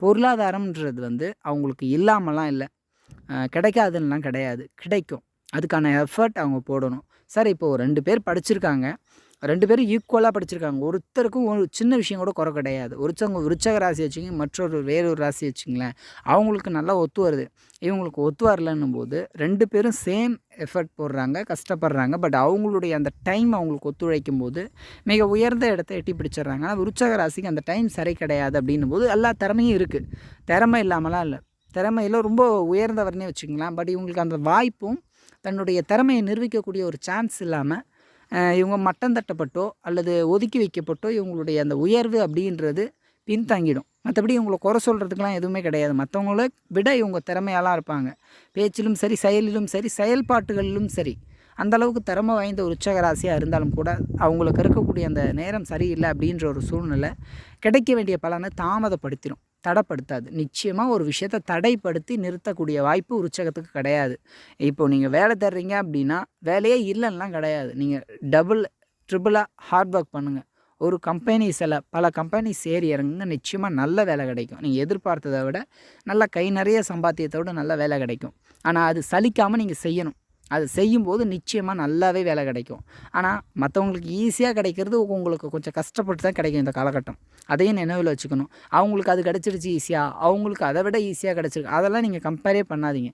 பொருளாதாரம்ன்றது அவங்களுக்கு இல்லாமலாம் இல்ல. கிடைக்காதுன்னுலாம் கிடையாது. கிடைக்கும். அதுக்கான எஃபர்ட் அவங்க போடணும். சார் இப்போ 2 பேர் படிச்சிருக்காங்க. 2 பேரும் ஈக்குவலா படிச்சிருக்காங்க. ஒருத்தருக்கும் ஒரு சின்ன விஷயம் கூட குறை கிடையாது. ஒருத்தவங்க விருச்சக ராசி வச்சுங்க, மற்றொரு வேறொரு ராசி வச்சுங்களேன். அவங்களுக்கு நல்லா ஒத்து வருது. இவங்களுக்கு ஒத்து வரலன்னும்போது 2 பேரும் சேம் எஃபர்ட் போடுறாங்க, கஷ்டப்படுறாங்க. பட் அவங்களுடைய அந்த டைம் அவங்களுக்கு ஒத்துழைக்கும்போது மிக உயர்ந்த இடத்த எட்டி பிடிச்சிடுறாங்க. ஆனால் விருச்சக ராசிக்கு அந்த டைம் சரி கிடையாது அப்படின்னும்போது எல்லா திறமையும் இருக்குது. திறமை இல்லாமலாம் இல்லை. திறமையில ரொம்ப உயர்ந்தவர்னே வச்சுக்கலாம். பட் இவங்களுக்கு அந்த வாய்ப்பும் தன்னுடைய திறமையை நிரூபிக்கக்கூடிய ஒரு சான்ஸ் இல்லாமல் இவங்க மட்டம் தட்டப்பட்டோ அல்லது ஒதுக்கி வைக்கப்பட்டோ இவங்களுடைய அந்த உயர்வு அப்படின்றது பின்தங்கிடும். மற்றபடி இவங்களை குறை சொல்கிறதுக்கெலாம் எதுவுமே கிடையாது. மற்றவங்கள விட இவங்க திறமையாலாம் இருப்பாங்க. பேச்சிலும் சரி, செயலிலும் சரி, செயல்பாட்டுகளிலும் சரி. அந்தளவுக்கு திறமை வாய்ந்த உற்சக ராசியாக இருந்தாலும் கூட அவங்களுக்கு இருக்கக்கூடிய அந்த நேரம் சரியில்லை அப்படின்ற ஒரு சூழ்நிலை கிடைக்க வேண்டிய பலனை தாமதப்படுத்திடும், தடைப்படுத்தாது. நிச்சயமாக ஒரு விஷயத்தை தடைப்படுத்தி நிறுத்தக்கூடிய வாய்ப்பு உற்சகத்துக்கு கிடையாது. இப்போ நீங்கள் வேலை தர்றீங்க அப்படின்னா வேலையே இல்லைன்னெலாம் கிடையாது. நீங்கள் டபுள் ட்ரிபிளாக ஹார்ட் ஒர்க் பண்ணுங்கள். ஒரு கம்பெனிஸில் பல கம்பெனிஸ் ஏறி இறங்குங்க. நிச்சயமாக நல்ல வேலை கிடைக்கும். நீங்கள் எதிர்பார்த்ததை விட நல்ல கை நிறைய சம்பாத்தியத்தோடு நல்ல வேலை கிடைக்கும். ஆனால் அது சலிக்காமல் நீங்கள் செய்யணும். அது செய்யும்போது நிச்சயமாக நல்லாவே வேலை கிடைக்கும். ஆனால் மற்றவங்களுக்கு ஈஸியாக கிடைக்கிறது உங்களுக்கு கொஞ்சம் கஷ்டப்பட்டு தான் கிடைக்கும் இந்த காலகட்டம். அதையும் நினைவில் வச்சுக்கணும். அவங்களுக்கு அது கிடச்சிருச்சு ஈஸியாக, அவங்களுக்கு அதை விட ஈஸியாக கிடச்சிருக்கு. அதெல்லாம் நீங்கள் கம்பேரே பண்ணாதீங்க.